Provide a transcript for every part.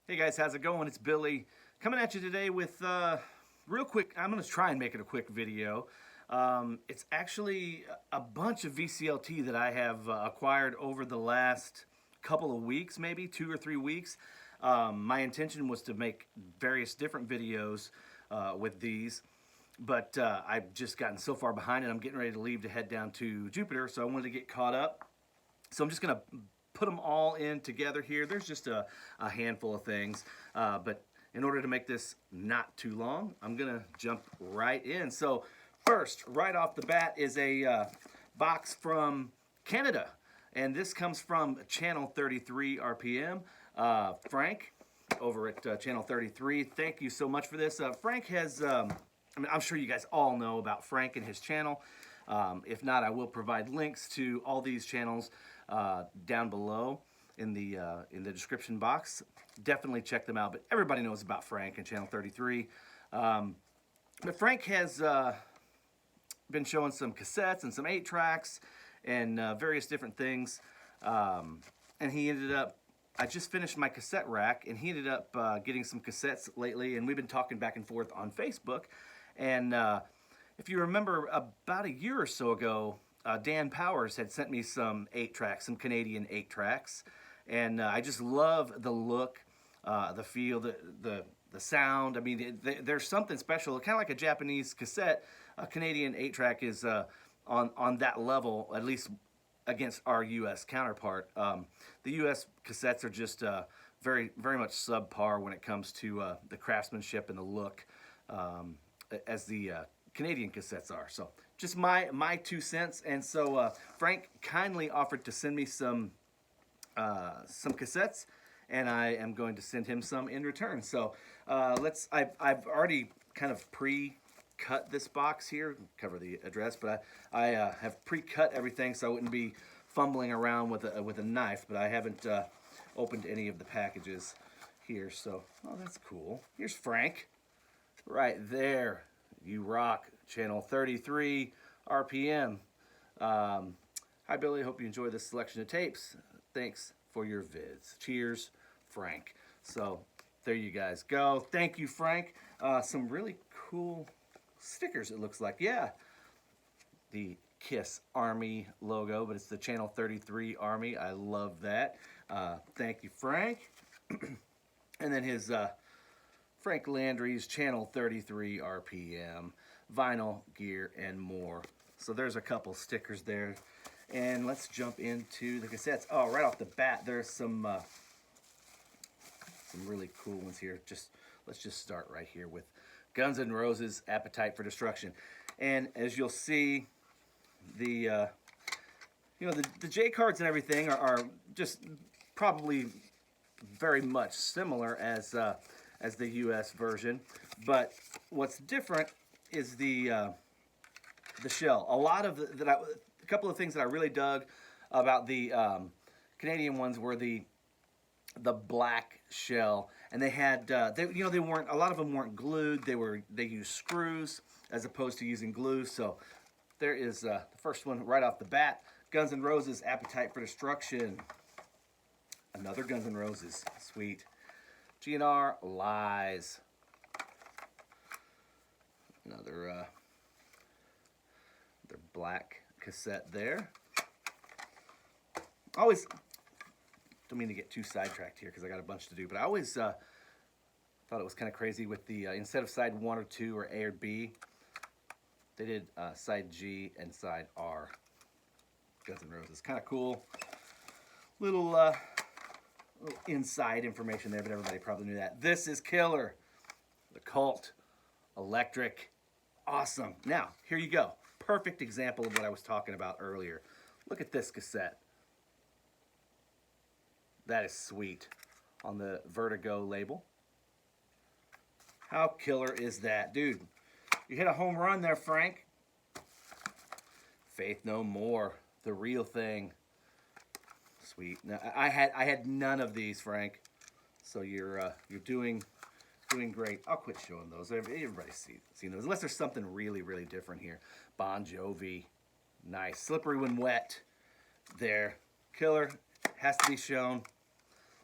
Hey guys, how's it going? It's Billy coming at you today with real quick. I'm going to try and make it a quick video. It's actually a bunch of VCLT that I have acquired over the last couple of weeks, maybe 2 or 3 weeks. My intention was to make various different videos with these, but I've just gotten so far behind and I'm getting ready to leave to head down to Jupiter, so I wanted to get caught up. So I'm just going to put them all in together here. There's just a handful of things, but in order to make this not too long, I'm gonna jump right in. So first, right off the bat, is a box from Canada, and this comes from Channel 33 RPM. Frank over at Channel 33, thank you so much for this. Frank has, I'm sure you guys all know about Frank and his channel. If not, I will provide links to all these channels down below in the description box. Definitely check them out. But everybody knows about Frank and Channel 33. But Frank has been showing some cassettes and some 8-tracks and various different things. And he ended up, I just finished my cassette rack, and he ended up getting some cassettes lately, and we've been talking back and forth on Facebook. And if you remember, about a year or so ago, Dan Powers had sent me some 8-tracks, some Canadian 8-tracks, and I just love the look, the feel, the sound. I mean, there's something special, kind of like a Japanese cassette. A Canadian 8-track is on that level, at least against our U.S. counterpart. The U.S. cassettes are just very much subpar when it comes to the craftsmanship and the look, as the Canadian cassettes are. So just my 2 cents. And so Frank kindly offered to send me some cassettes, and I am going to send him some in return. So I've already kind of pre-cut this box here, cover the address, but I have pre-cut everything so I wouldn't be fumbling around with a knife. But I haven't opened any of the packages here. So oh, that's cool. Here's Frank right there. You rock. Channel 33 RPM. Hi Billy, hope you enjoy this selection of tapes. Thanks for your vids. Cheers, Frank. So there you guys go. Thank you, Frank. Some really cool stickers, it looks like. Yeah, the KISS Army logo, but it's the Channel 33 Army. I love that. Thank you, Frank. And then his Frank Landry's Channel 33 RPM, vinyl, gear, and more. So there's a couple stickers there. And let's jump into the cassettes. Oh, right off the bat, there's some really cool ones here. Let's just start right here with Guns N' Roses' Appetite for Destruction. And as you'll see, the J cards and everything are just probably very much similar as the U.S. version, but what's different is the shell. A couple of things that I really dug about the Canadian ones were the black shell, and they had they weren't, a lot of them weren't glued. They used screws as opposed to using glue. So there is the first one right off the bat, Guns N' Roses' Appetite for Destruction. Another Guns N' Roses, sweet. GNR Lies. Another black cassette there. Always don't mean to get too sidetracked here because I got a bunch to do, but I always thought it was kind of crazy with the instead of side 1 or 2 or A or B, they did side G and side R. Guns N' Roses, kind of cool. Little inside information there, but everybody probably knew that. This is killer. The Cult, electric, awesome. Now, here you go. Perfect example of what I was talking about earlier. Look at this cassette. That is sweet on the Vertigo label. How killer is that? Dude, you hit a home run there, Frank. Faith No More, the real thing. Sweet. Now, I had none of these, Frank. So you're doing great. I'll quit showing those. Everybody's seen those, unless there's something really different here. Bon Jovi, nice. Slippery When Wet, there. Killer, has to be shown.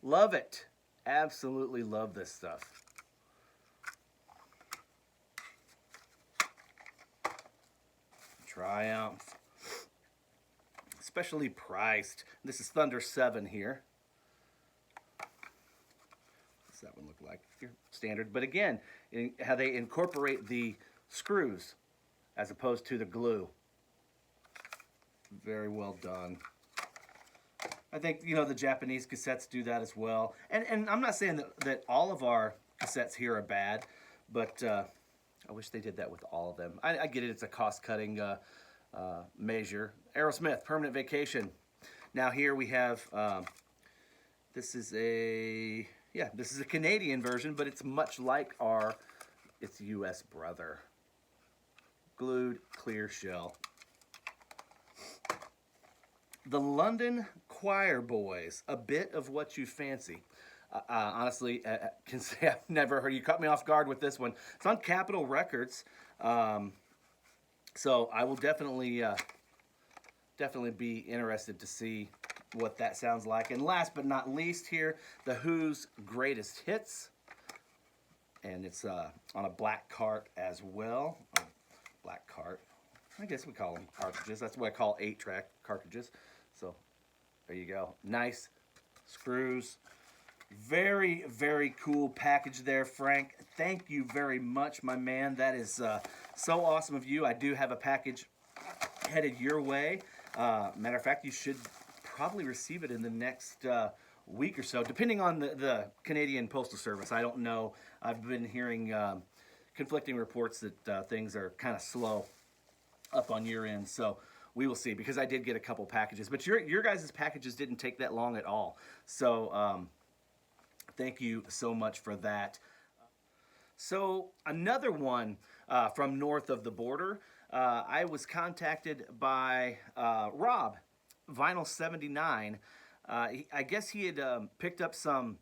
Love it. Absolutely love this stuff. Triumph. Especially priced. This is Thunder 7 here. What's that one look like? Your standard. But again, how they incorporate the screws as opposed to the glue. Very well done. I think, you know, the Japanese cassettes do that as well. And I'm not saying that all of our cassettes here are bad, but I wish they did that with all of them. I get it. It's a cost-cutting measure. Aerosmith, Permanent Vacation. Now here we have, this is a Canadian version, but it's much like its U.S. brother. Glued clear shell. The London Choir Boys, A Bit of What You Fancy. Honestly, can say I've never heard. You caught me off guard with this one. It's on Capitol Records, so I will definitely be interested to see what that sounds like. And last but not least, here, the Who's Greatest Hits, and it's on a black cart as well. Black cart. I guess we call them cartridges. That's what I call 8-track cartridges. So there you go. Nice screws. Very, very cool package there, Frank. Thank you very much, my man. That is so awesome of you. I do have a package headed your way. Matter of fact, you should probably receive it in the next week or so, depending on the Canadian Postal Service. I don't know. I've been hearing conflicting reports that things are kind of slow up on your end, so we will see, because I did get a couple packages, but your guys' packages didn't take that long at all. So thank you so much for that. So another one from north of the border, I was contacted by Rob, Vinyl 79. I guess he had picked up some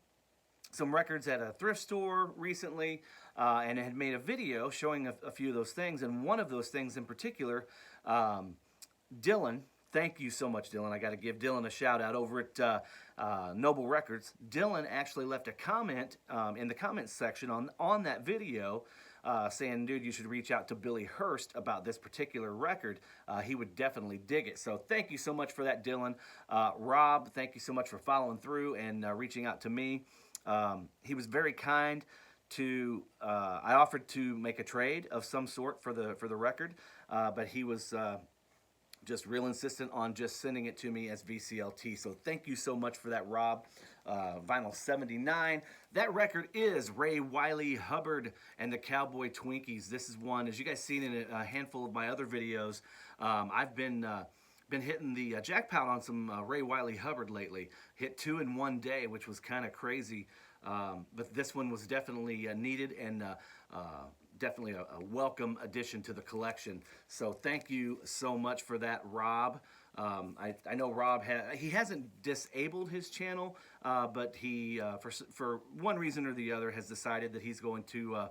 records at a thrift store recently, and had made a video showing a few of those things. And one of those things in particular, Dylan, thank you so much, Dylan. I got to give Dylan a shout out over at Noble Records. Dylan actually left a comment in the comments section on that video, saying, dude, you should reach out to Billy Hurst about this particular record. He would definitely dig it. So thank you so much for that, Dylan. Rob, thank you so much for following through and reaching out to me. He was very kind to, I offered to make a trade of some sort for the record, but he was just real insistent on just sending it to me as VCLT. So thank you so much for that, Rob. Vinyl 79. That record is Ray Wiley Hubbard and the Cowboy Twinkies. This is one, as you guys seen in a handful of my other videos, I've been hitting the jackpot on some Ray Wiley Hubbard lately. Hit 2 in one day, which was kind of crazy. But this one was definitely needed, and definitely a welcome addition to the collection. So thank you so much for that, Rob. I know Rob he hasn't disabled his channel, but he for one reason or the other has decided that he's going to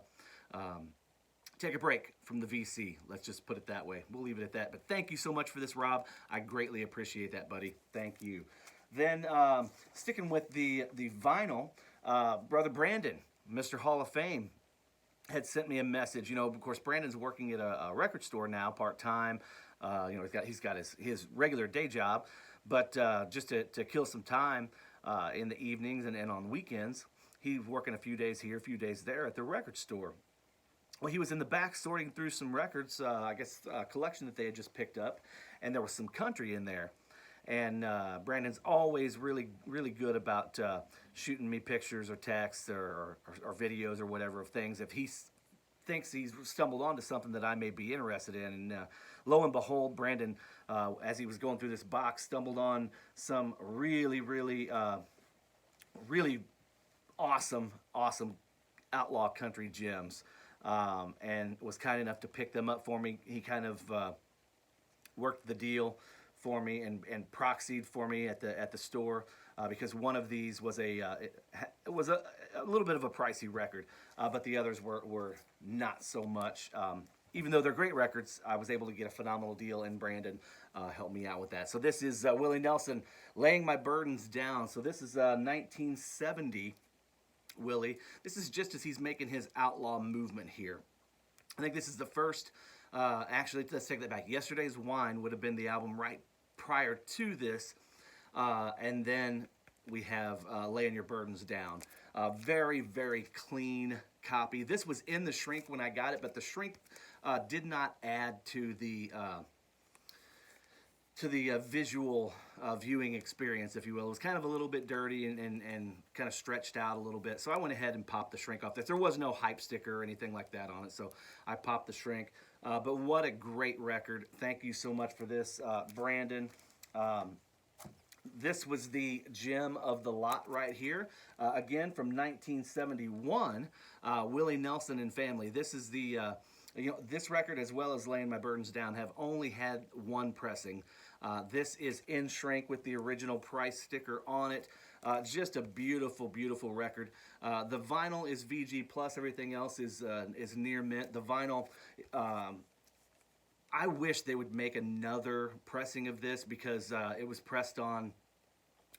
take a break from the VC. Let's just put it that way. We'll leave it at that. But thank you so much for this, Rob. I greatly appreciate that, buddy. Thank you. Then sticking with the vinyl, Brother Brandon, Mr. Hall of Fame, had sent me a message. You know, of course, Brandon's working at a record store now, part-time. You know, he's got his regular day job, but just to kill some time in the evenings and on weekends, he's working a few days here, a few days there at the record store. Well, he was in the back sorting through some records, I guess a collection that they had just picked up, and there was some country in there. And Brandon's always really, really good about shooting me pictures or texts or videos or whatever of things if he thinks he's stumbled onto something that I may be interested in. And lo and behold, Brandon, as he was going through this box, stumbled on some really, really, really awesome outlaw country gems, and was kind enough to pick them up for me. He kind of worked the deal for me and proxied for me at the store, because one of these was it was a little bit of a pricey record, but the others were not so much. Even though they're great records, I was able to get a phenomenal deal, and Brandon helped me out with that. So this is Willie Nelson, Laying My Burdens Down. So this is 1970. Willie. This is just as he's making his outlaw movement here. I think this is the first, actually, let's take that back. Yesterday's Wine would have been the album right prior to this. And then we have Laying Your Burdens Down. Very, very clean copy. This was in the shrink when I got it, but the shrink did not add to the visual viewing experience, if you will. It was kind of a little bit dirty and kind of stretched out a little bit. So I went ahead and popped the shrink off this. There was no hype sticker or anything like that on it, so I popped the shrink. But what a great record. Thank you so much for this, Brandon. This was the gem of the lot right here. Again, from 1971, Willie Nelson and Family. This is the, this record, as well as Laying My Burdens Down, have only had one pressing. This is in shrink with the original price sticker on it. Just a beautiful, beautiful record. The vinyl is VG plus. Everything else is near mint. The vinyl, I wish they would make another pressing of this, because it was pressed on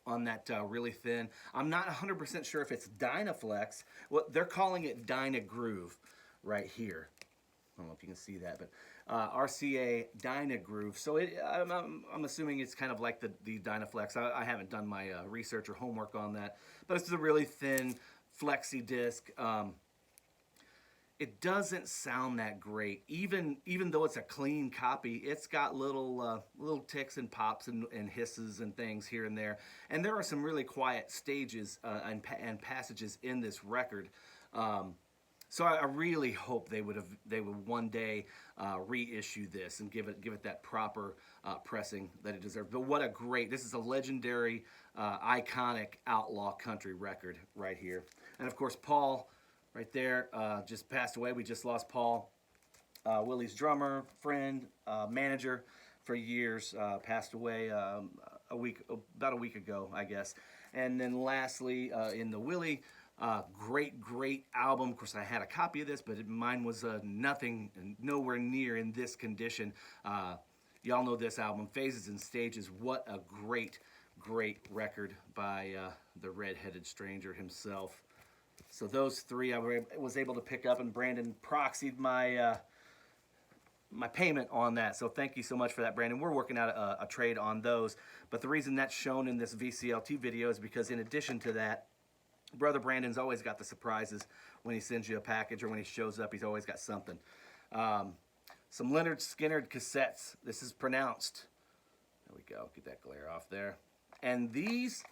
that really thin. I'm not 100% sure if it's Dynaflex. Well, they're calling it Dynagroove right here. I don't know if you can see that, but RCA Dynagroove. So I'm assuming it's kind of like the Dynaflex. I haven't done my research or homework on that, but it's a really thin flexi disc. It doesn't sound that great, even though it's a clean copy. It's got little ticks and pops and hisses and things here and there. And there are some really quiet stages and passages in this record. So I really hope they would one day reissue this and give it that proper pressing that it deserves. But what a great! This is a legendary, iconic outlaw country record right here. And of course, Paul, right there, just passed away. We just lost Paul, Willie's drummer, friend, manager for years. Passed away about a week ago, I guess. And then lastly, in the Willie, great album. Of course, I had a copy of this, but mine was nowhere near in this condition. Y'all know this album, Phases and Stages. What a great record by the Red-Headed Stranger himself. So those three I was able to pick up, and Brandon proxied my my payment on that. So thank you so much for that, Brandon. We're working out a trade on those. But the reason that's shown in this VCLT video is because, in addition to that, Brother Brandon's always got the surprises when he sends you a package, or when he shows up, he's always got something. Some Leonard Skinner cassettes. This is pronounced. There we go. Get that glare off there. And these,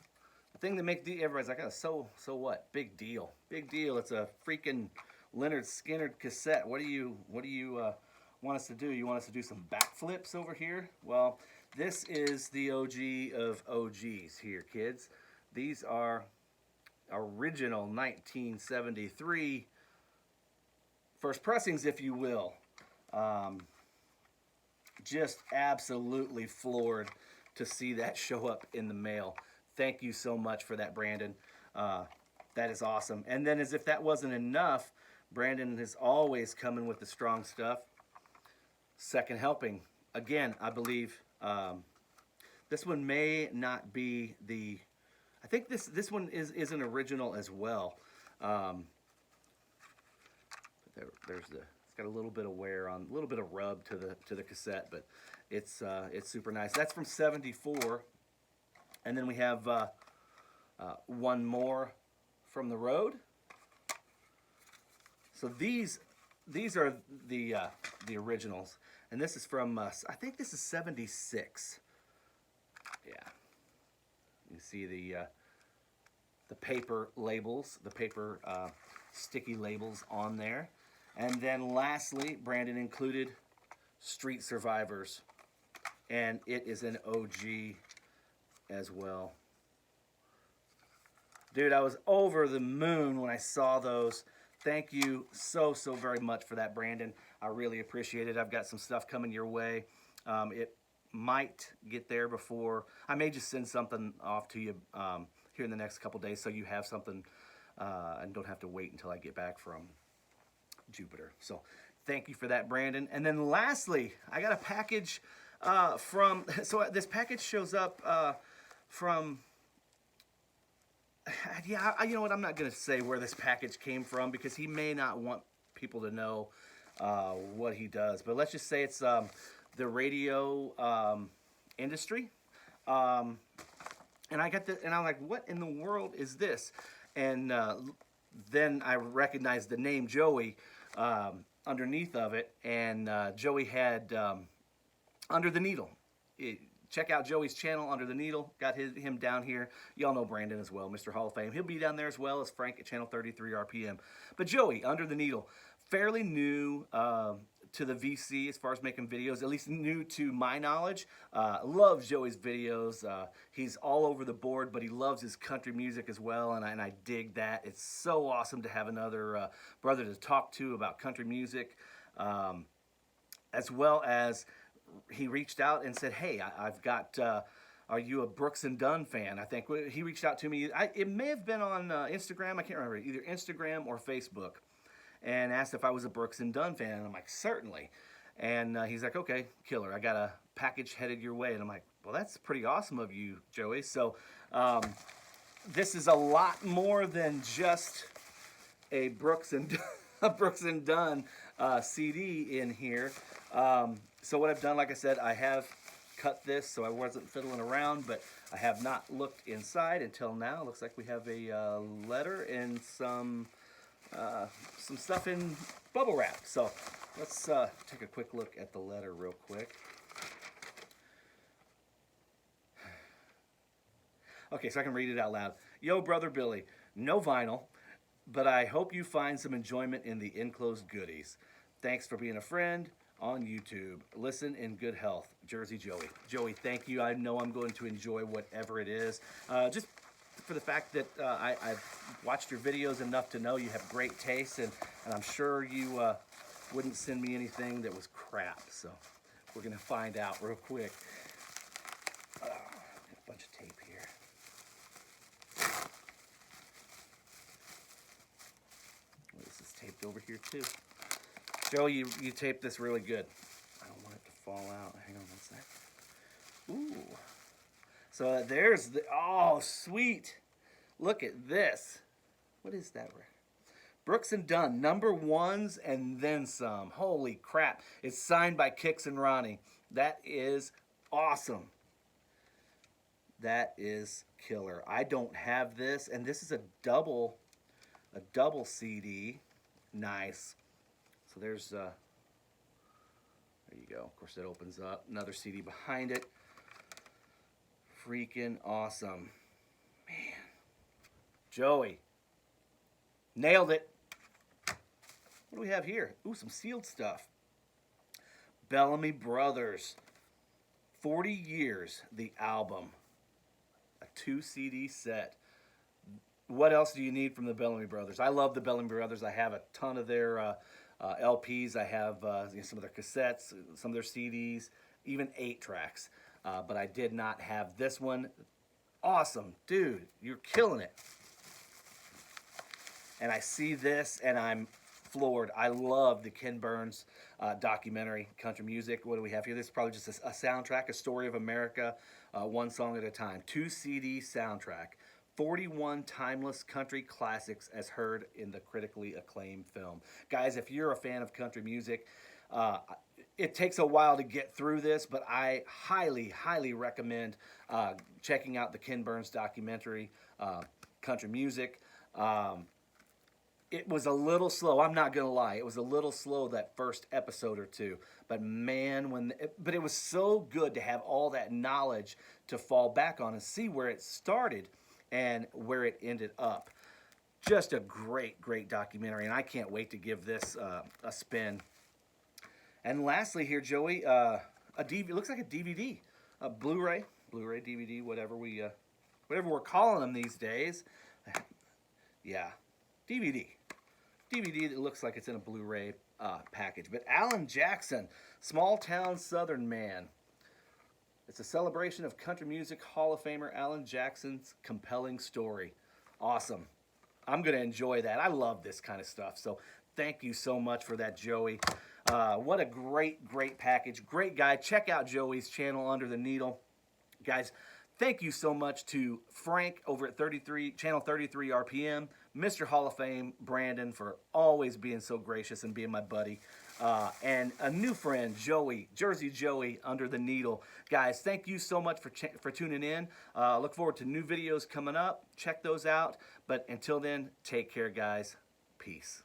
the thing that makes everybody's like, oh, so what? Big deal. Big deal. It's a freaking Leonard Skinner cassette. What do you want us to do? You want us to do some backflips over here? Well, this is the OG of OGs here, kids. These are original 1973 first pressings, if you will. Just absolutely floored to see that show up in the mail. Thank you so much for that, Brandon. That is awesome. And then, as if that wasn't enough, Brandon is always coming with the strong stuff. Second helping. Again, I believe this one may not be the... I think this one is an original as well. It's got a little bit of wear on, a little bit of rub to the cassette, but it's super nice. That's from '74, and then we have one more from the road. So these are the originals, and this is from I think this is '76. Yeah. You see the paper labels, the paper sticky labels on there. And then lastly, Brandon included Street Survivors. And it is an OG as well. Dude, I was over the moon when I saw those. Thank you so very much for that, Brandon. I really appreciate it. I've got some stuff coming your way. It might get there before. I may just send something off to you here in the next couple days, so you have something and don't have to wait until I get back from Jupiter. So thank you for that, Brandon. And then lastly, I got a package from... So this package shows up from yeah, you know what? I'm not going to say where this package came from because he may not want people to know what he does. But let's just say it's the radio industry. Um, and I got the, and I'm like, what in the world is this? And then I recognized the name Joey underneath of it, and Joey had Under the Needle. Check out Joey's channel, Under the Needle. Got him down here. Y'all know Brandon as well, Mr. Hall of Fame. He'll be down there as well as Frank at channel 33 RPM. But Joey, Under the Needle, fairly new to the VC as far as making videos, at least new to my knowledge. Loves Joey's videos. He's all over the board, but he loves his country music as well, and I dig that. It's so awesome to have another brother to talk to about country music, as well as he reached out and said, hey, I've got, are you a Brooks and Dunn fan? I think he reached out to me. It may have been on Instagram. I can't remember, either Instagram or Facebook, and asked if I was a Brooks and Dunn fan. And I'm like, certainly. And he's like, okay, killer. I got a package headed your way. And I'm like, well, that's pretty awesome of you, Joey. So this is a lot more than just a Brooks and Dunn CD in here. So what I've done, like I said, I have cut this, so I wasn't fiddling around, but I have not looked inside until now. Looks like we have a letter and some stuff in bubble wrap. So let's take a quick look at the letter real quick. Okay, so I can read it out loud. Yo, Brother Billy, no vinyl, but I hope you find some enjoyment in the enclosed goodies. Thanks for being a friend on YouTube. Listen in good health. Jersey Joey. Joey, thank you. I know I'm going to enjoy whatever it is. Just for the fact that I've watched your videos enough to know you have great taste, and I'm sure you wouldn't send me anything that was crap. So we're going to find out real quick. Got a bunch of tape here. This is taped over here too. Joe, you taped this really good. I don't want it to fall out. Hang on one sec. Ooh. So there's the, oh, sweet. Look at this. What is that? Brooks and Dunn, #1s and then some. Holy crap. It's signed by Kix and Ronnie. That is awesome. That is killer. I don't have this, and this is a double CD. Nice. So there's, there you go. Of course, that opens up. Another CD behind it. Freaking awesome. Man. Joey. Nailed it. What do we have here? Ooh, some sealed stuff. Bellamy Brothers. 40 Years, the album. A 2 CD set. What else do you need from the Bellamy Brothers? I love the Bellamy Brothers. I have a ton of their LPs. I have some of their cassettes, some of their CDs, even 8-tracks. But I did not have this one. Awesome. Dude, you're killing it. And I see this, and I'm floored. I love the Ken Burns documentary, Country Music. What do we have here? This is probably just a soundtrack, a story of America, one song at a time. 2 CD soundtrack. 41 timeless country classics as heard in the critically acclaimed film. Guys, if you're a fan of country music, it takes a while to get through this, but I highly, highly recommend checking out the Ken Burns documentary, Country Music. It was a little slow. I'm not going to lie. It was a little slow that first episode or two. But man, but it was so good to have all that knowledge to fall back on and see where it started and where it ended up. Just a great, great documentary, and I can't wait to give this a spin. And lastly here, Joey, it looks like a DVD, a Blu-ray, DVD, whatever we're calling them these days. Yeah, DVD that looks like it's in a Blu-ray package. But Alan Jackson, Small Town Southern Man. It's a celebration of country music Hall of Famer Alan Jackson's compelling story. Awesome. I'm going to enjoy that. I love this kind of stuff. So thank you so much for that, Joey. What a great, great package. Great guy. Check out Joey's channel, Under the Needle. Guys, Thank you so much to Frank over at channel 33 RPM, Mr. Hall of Fame, Brandon, for always being so gracious and being my buddy. And a new friend, Joey, Jersey Joey, Under the Needle. Guys, thank you so much for tuning in. Look forward to new videos coming up. Check those out. But until then, take care, guys. Peace.